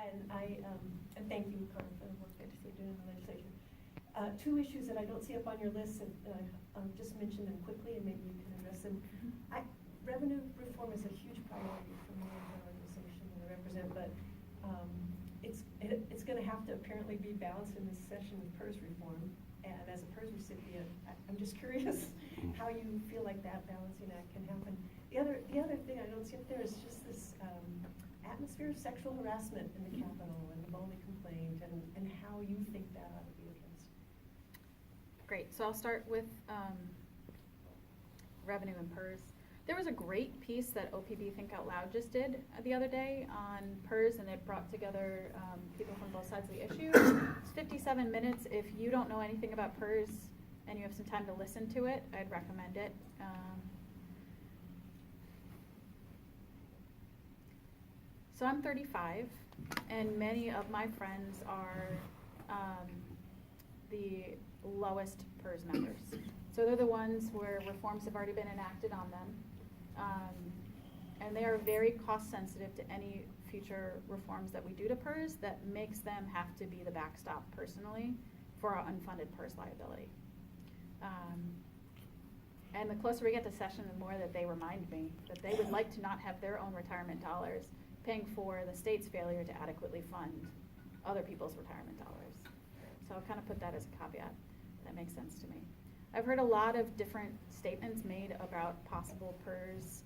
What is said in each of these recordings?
And thank you, Carmen, for the work that you're doing in the legislature. Two issues that I don't see up on your list, and I'll just mention them quickly, and maybe you can address them. Revenue reform is a huge priority for me and the organization that I represent, but it's going to have to apparently be balanced in this session with PERS reform. And as a PERS recipient, I'm just curious how you feel like that balancing act can happen. The other thing I don't see up there is just this atmosphere of sexual harassment in the Capitol and the Bowley complaint, and how you think that ought to be addressed. Great. So I'll start with revenue and PERS. There was a great piece that OPB Think Out Loud just did the other day on PERS, and it brought together people from both sides of the issue. It's 57 minutes. If you don't know anything about PERS and you have some time to listen to it, I'd recommend it. So I'm 35, and many of my friends are the lowest PERS members. So they're the ones where reforms have already been enacted on them. And they are very cost sensitive to any future reforms that we do to PERS that makes them have to be the backstop personally for our unfunded PERS liability. And the closer we get to session, the more that they remind me that they would like to not have their own retirement dollars paying for the state's failure to adequately fund other people's retirement dollars. So I'll kind of put that as a caveat. That makes sense to me. I've heard a lot of different statements made about possible PERS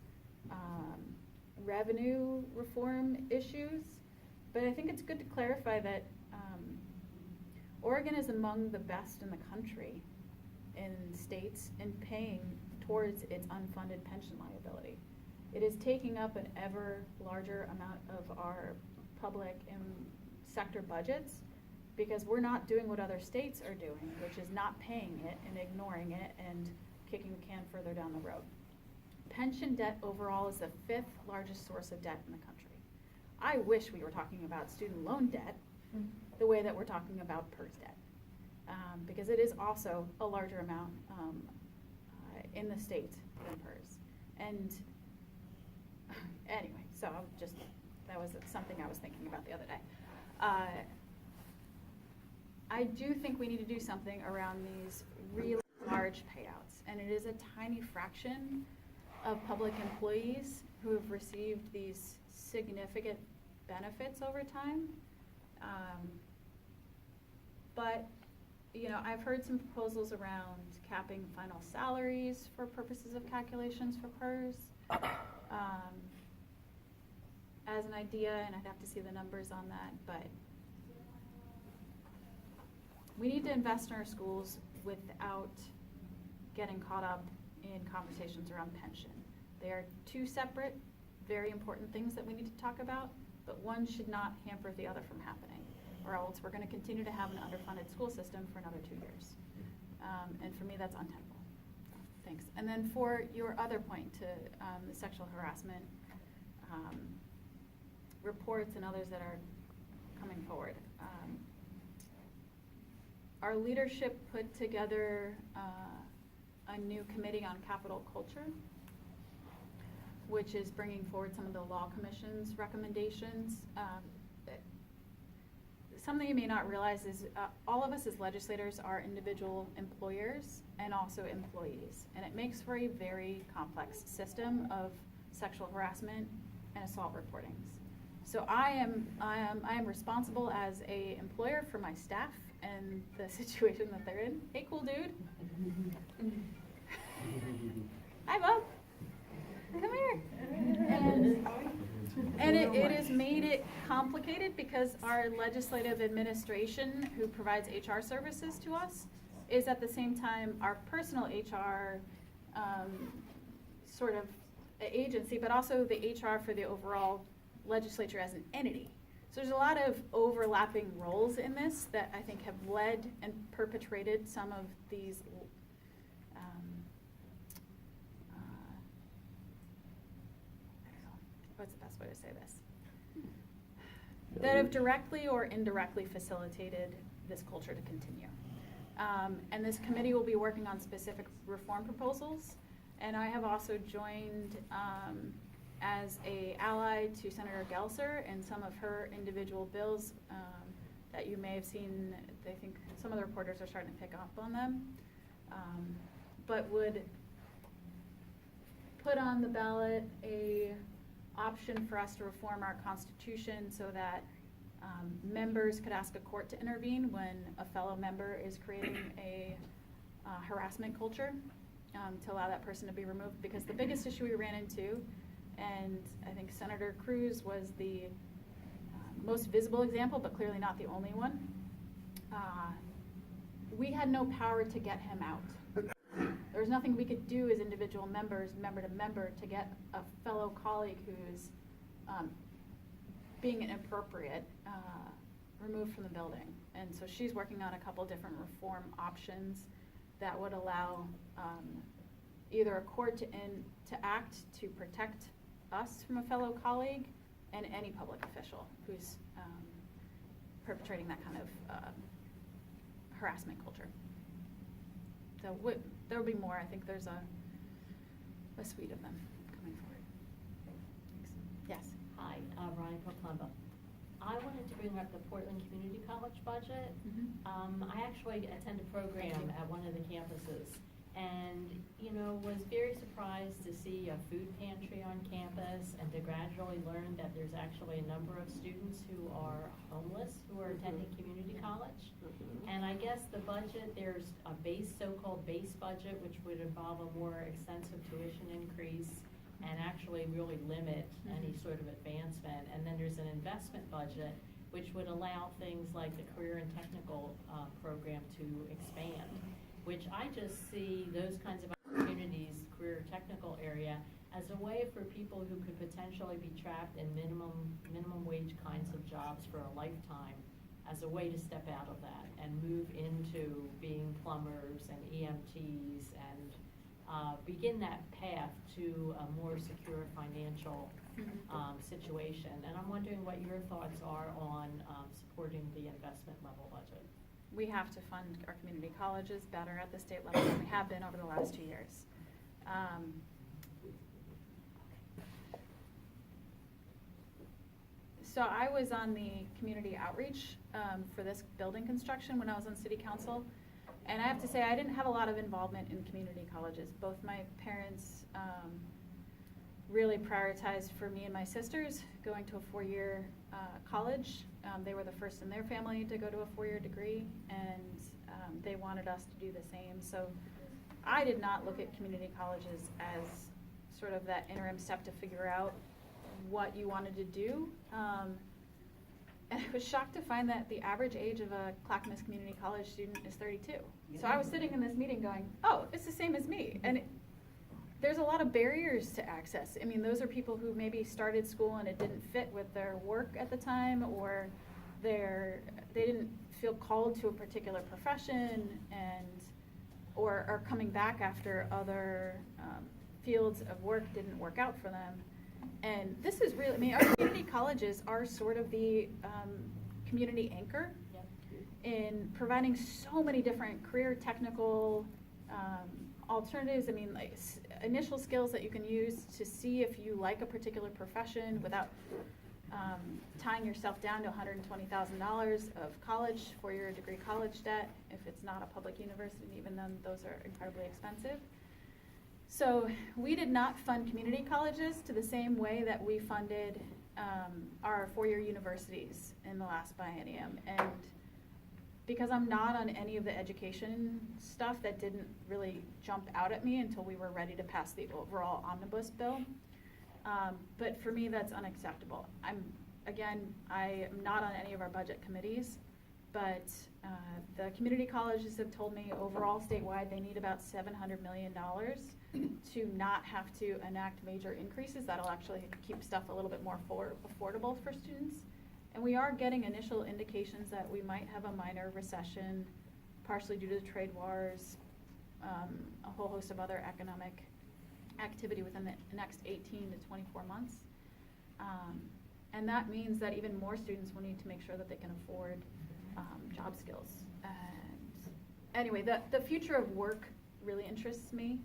revenue reform issues, but I think it's good to clarify that Oregon is among the best in the country in states in paying towards its unfunded pension liability. It is taking up an ever larger amount of our public and sector budgets, because we're not doing what other states are doing, which is not paying it and ignoring it and kicking the can further down the road. Pension debt overall is the 5th largest source of debt in the country. I wish we were talking about student loan debt the way that we're talking about PERS debt, because it is also a larger amount in the state than PERS. And anyway, so that was something I was thinking about the other day. I do think we need to do something around these really large payouts, and it is a tiny fraction of public employees who have received these significant benefits over time. But I've heard some proposals around capping final salaries for purposes of calculations for PERS as an idea, and I'd have to see the numbers on that, but we need to invest in our schools without getting caught up in conversations around pension. They are two separate, very important things that we need to talk about, but one should not hamper the other from happening, or else we're going to continue to have an underfunded school system for another 2 years. And for me, that's untenable. Thanks. And then for your other point to the sexual harassment reports and others that are coming forward. Our leadership put together a new committee on capital culture, which is bringing forward some of the Law Commission's recommendations. Something you may not realize is all of us as legislators are individual employers and also employees, and it makes for a very complex system of sexual harassment and assault reportings. So I am responsible as a employer for my staff and the situation that they're in. Hey, cool dude. Hi, Bob. Come here. And it has made it complicated because our legislative administration, who provides HR services to us, is at the same time our personal HR sort of agency, but also the HR for the overall legislature as an entity. So there's a lot of overlapping roles in this that I think have led and perpetrated some of these what's the best way to say this? That have directly or indirectly facilitated this culture to continue. And this committee will be working on specific reform proposals. And I have also joined as a ally to Senator Gelser and some of her individual bills that you may have seen. I think some of the reporters are starting to pick up on them, but would put on the ballot a option for us to reform our Constitution so that members could ask a court to intervene when a fellow member is creating a harassment culture, to allow that person to be removed. Because the biggest issue we ran into, and I think Senator Cruz was the most visible example, but clearly not the only one, we had no power to get him out. There was nothing we could do as individual members, member to member, to get a fellow colleague who's being inappropriate removed from the building. And so she's working on a couple different reform options that would allow either a court to act to protect us from a fellow colleague and any public official who's perpetrating that kind of harassment culture. So there will be more. I think there's a suite of them coming forward. Thanks. Yes. Hi, Ronnie Proclumbo. I wanted to bring up the Portland Community College budget. Mm-hmm. I actually attend a program at one of the campuses, and was very surprised to see a food pantry on campus and to gradually learn that there's actually a number of students who are homeless who are attending community college. And I guess the budget, there's a so-called base budget, which would involve a more extensive tuition increase and actually really limit any sort of advancement. And then there's an investment budget, which would allow things like the career and technical program to expand, which I just see those kinds of opportunities, career technical area, as a way for people who could potentially be trapped in minimum wage kinds of jobs for a lifetime, as a way to step out of that and move into being plumbers and EMTs and begin that path to a more secure financial situation. And I'm wondering what your thoughts are on supporting the investment level budget. We have to fund our community colleges better at the state level than we have been over the last 2 years. So I was on the community outreach for this building construction when I was on city council. And I have to say, I didn't have a lot of involvement in community colleges. Both my parents really prioritized for me and my sisters going to a 4-year college. They were the first in their family to go to a 4-year degree, and they wanted us to do the same. So I did not look at community colleges as sort of that interim step to figure out what you wanted to do. And I was shocked to find that the average age of a Clackamas Community College student is 32. So I was sitting in this meeting going, oh, it's the same as me. And there's a lot of barriers to access. I mean, those are people who maybe started school and it didn't fit with their work at the time, or they didn't feel called to a particular profession, or are coming back after other fields of work didn't work out for them. And this is really, I mean, our community colleges are sort of the community anchor in providing so many different career technical alternatives. I mean, like initial skills that you can use to see if you like a particular profession without tying yourself down to $120,000 of college, 4-year degree college debt, if it's not a public university, and even then those are incredibly expensive. So we did not fund community colleges to the same way that we funded our 4-year universities in the last biennium. And because I'm not on any of the education stuff, that didn't really jump out at me until we were ready to pass the overall omnibus bill. But for me, that's unacceptable. I am not on any of our budget committees, but the community colleges have told me overall statewide they need about $700 million to not have to enact major increases. That'll actually keep stuff a little bit more affordable for students. And we are getting initial indications that we might have a minor recession, partially due to the trade wars, a whole host of other economic activity within the next 18 to 24 months. And that means that even more students will need to make sure that they can afford job skills. And anyway, the future of work really interests me.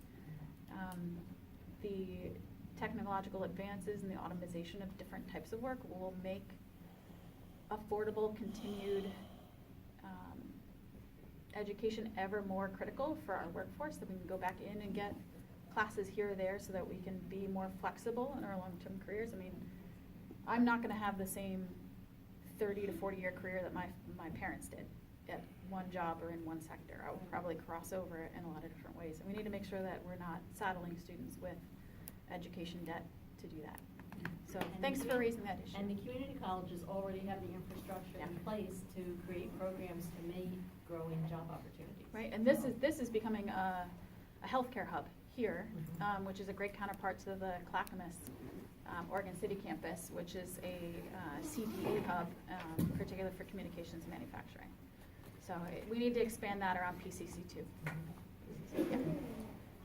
technological advances and the automation of different types of work will make affordable, continued education ever more critical for our workforce, that we can go back in and get classes here or there so that we can be more flexible in our long-term careers. I mean, I'm not going to have the same 30 to 40-year career that my parents did at one job or in one sector. I will probably cross over in a lot of different ways. And we need to make sure that we're not saddling students with education debt to do that. So And thanks the for commu- raising that issue. And the community colleges already have the infrastructure in place to create programs to meet growing job opportunities. Right, and this is becoming a healthcare hub here, which is a great counterpart to the Clackamas Oregon City campus, which is a CPA hub, particularly for communications and manufacturing. So we need to expand that around PCC too. So, yeah.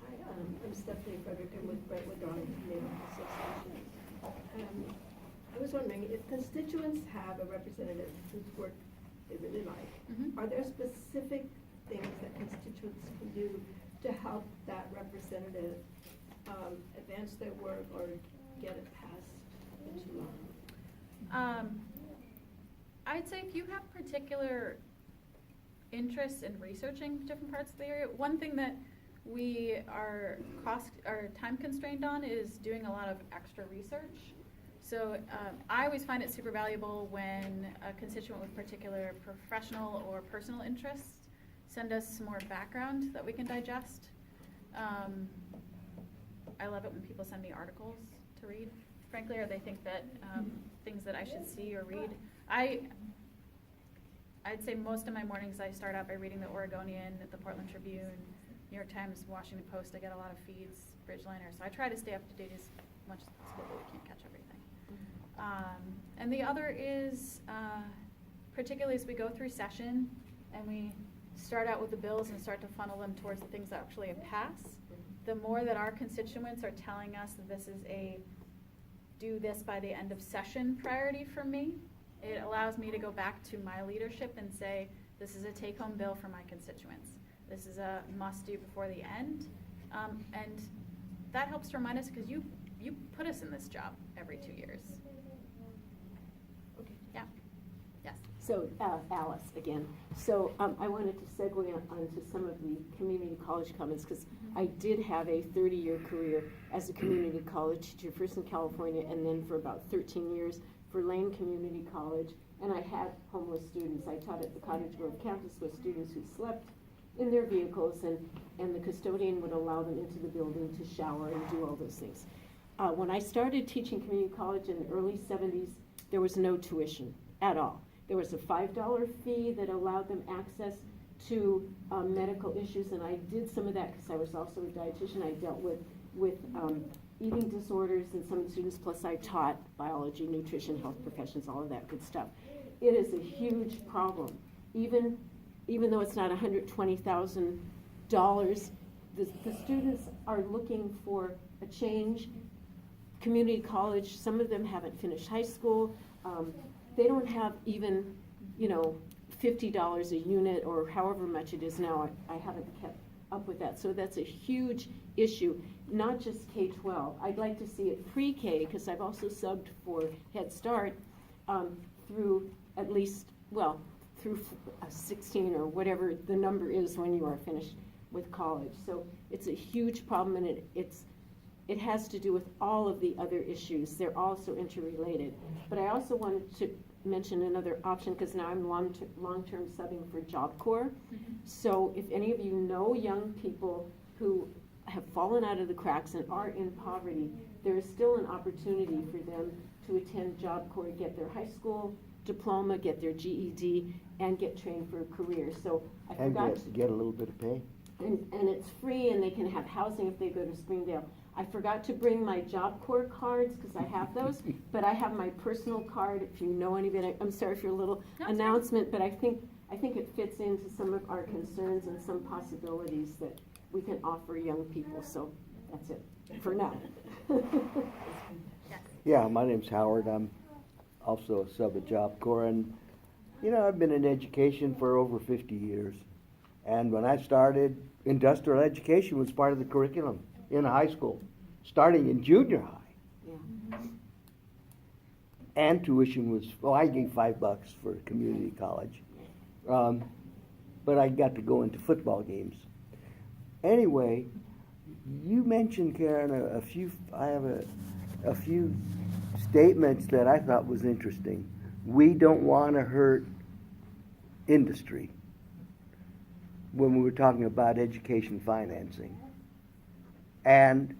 Hi, I'm Stephanie Frederick. I'm with Brightwood Drawing Neighborhood Association. I was wondering, if constituents have a representative whose work they really like, are there specific things that constituents can do to help that representative advance their work or get it passed into law? I'd say if you have particular interests in researching different parts of the area, one thing that we are time constrained on is doing a lot of extra research. So I always find it super valuable when a constituent with particular professional or personal interests send us some more background that we can digest. I love it when people send me articles to read, frankly, or they think that things that I should see or read. I'd say most of my mornings I start out by reading the Oregonian, the Portland Tribune, New York Times, Washington Post. I get a lot of feeds, Bridgeliner, so I try to stay up to date as much as possible, but we can't catch everything. And the other is, particularly as we go through session and we start out with the bills and start to funnel them towards the things that actually pass, the more that our constituents are telling us that this is a do this by the end of session priority for me, it allows me to go back to my leadership and say, this is a take-home bill for my constituents. This is a must-do before the end. And that helps to remind us, because you put us in this job every 2 years. Okay. Yeah. Yes. So, Alice again. So I wanted to segue onto some of the community college comments, because I did have a 30-year career as a community college teacher, first in California and then for about 13 years for Lane Community College. And I had homeless students. I taught at the Cottage Grove campus with students who slept in their vehicles, and the custodian would allow them into the building to shower and do all those things. When I started teaching community college in the early 70s, there was no tuition at all. There was a $5 fee that allowed them access to medical issues, and I did some of that because I was also a dietitian. I dealt with eating disorders in some of the students, plus I taught biology, nutrition, health professions, all of that good stuff. It is a huge problem. Even though it's not $120,000, the students are looking for a change. Community college, some of them haven't finished high school. They don't have even, $50 a unit or however much it is now. I haven't kept up with that. So that's a huge issue, not just K-12. I'd like to see it pre-K, because I've also subbed for Head Start through at least, through 16 or whatever the number is when you are finished with college. So it's a huge problem, and it has to do with all of the other issues. They're also interrelated. But I also wanted to mention another option, because now I'm long-term subbing for Job Corps. So if any of you know young people who have fallen out of the cracks and are in poverty, there is still an opportunity for them to attend Job Corps, get their high school diploma, get their GED, and get trained for a career. So I forgot to get a little bit of pay. And it's free, and they can have housing if they go to Springdale. I forgot to bring my Job Corps cards, because I have those, but I have my personal card if you know anybody. I'm sorry for a little announcement, but I think it fits into some of our concerns and some possibilities that we can offer young people. So that's it for now. Yeah, my name's Howard. I'm also a sub at Job Corps, and I've been in education for over 50 years. And when I started, industrial education was part of the curriculum in high school, starting in junior high. Yeah. And tuition was, well, I gave $5 for community college. But I got to go into football games. Anyway, you mentioned, Karen, I have a few statements that I thought was interesting. We don't want to hurt industry when we were talking about education financing. And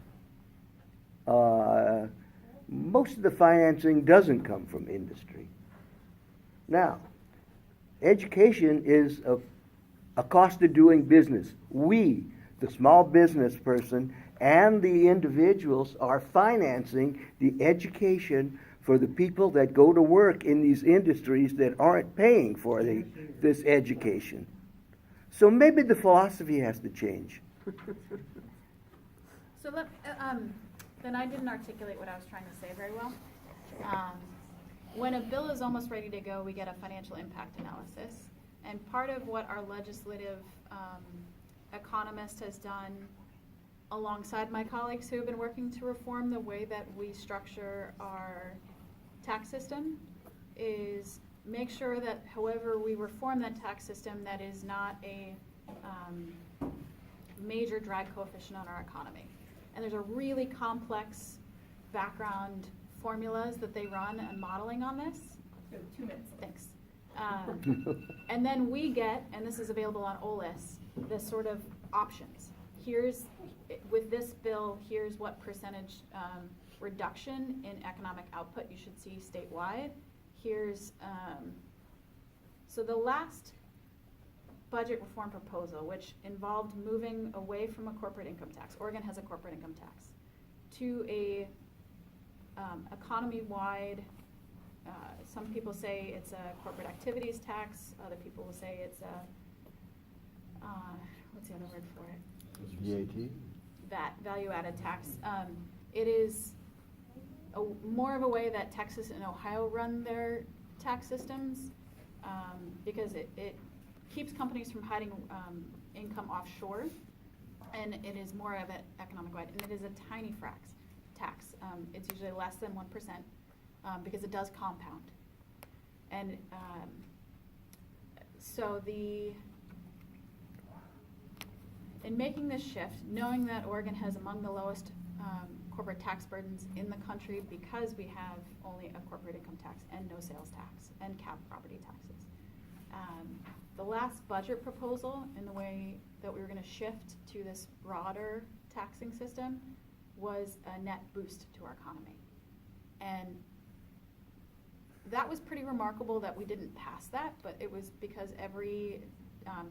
most of the financing doesn't come from industry. Now, education is a cost of doing business. We, the small business person, and the individuals are financing the education for the people that go to work in these industries that aren't paying for this education. So maybe the philosophy has to change. So then I didn't articulate what I was trying to say very well. When a bill is almost ready to go, we get a financial impact analysis. And part of what our legislative economist has done alongside my colleagues who have been working to reform the way that we structure our tax system is make sure that however we reform that tax system, that is not a major drag coefficient on our economy. And there's a really complex background formulas that they run and modeling on this. 2 minutes. Thanks. And then we get, and this is available on OLIS, this sort of options. With this bill, here's what percentage reduction in economic output you should see statewide. So the last budget reform proposal, which involved moving away from a corporate income tax, Oregon has a corporate income tax, to a economy-wide, some people say it's a corporate activities tax, other people will say it's a, what's the other word for it? VAT? VAT, value-added tax. It is more of a way that Texas and Ohio run their tax systems, because it keeps companies from hiding income offshore, and it is more of an economic-wide, and it is a tiny tax. It's usually less than 1%, because it does compound. And so in making this shift, knowing that Oregon has among the lowest corporate tax burdens in the country because we have only a corporate income tax and no sales tax and capped property taxes. The last budget proposal, in the way that we were going to shift to this broader taxing system, was a net boost to our economy. And that was pretty remarkable that we didn't pass that, but it was because every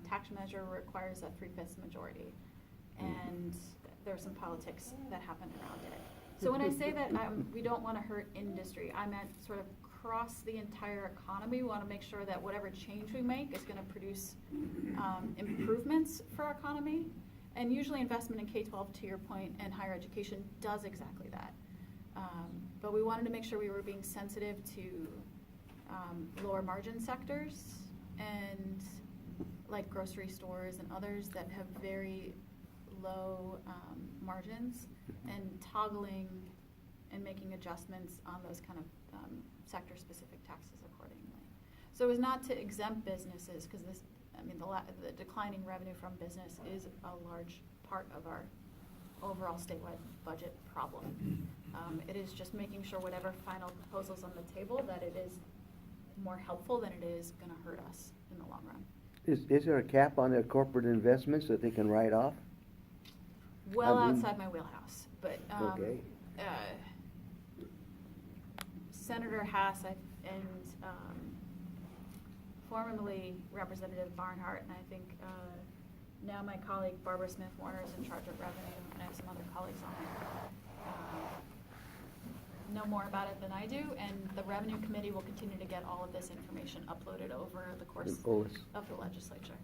tax measure requires a 3/5 majority. And there were some politics that happened around it. So when I say that we don't want to hurt industry, I meant sort of across the entire economy. We want to make sure that whatever change we make is going to produce improvements for our economy. And usually investment in K-12, to your point, and higher education does exactly that. But we wanted to make sure we were being sensitive to lower margin sectors, and like grocery stores and others that have very low margins, and toggling and making adjustments on those kind of sector-specific taxes accordingly. So it was not to exempt businesses, because the declining revenue from business is a large part of our overall statewide budget problem. It is just making sure whatever final proposal's on the table, that it is more helpful than it is going to hurt us in the long run. Is there a cap on their corporate investments that they can write off? Well, outside my wheelhouse, but Okay. Senator Haas and formerly Representative Barnhart, and I think now my colleague Barbara Smith Warner is in charge of revenue, and I have some other colleagues on it, know more about it than I do, and the Revenue Committee will continue to get all of this information uploaded over the course of the legislature.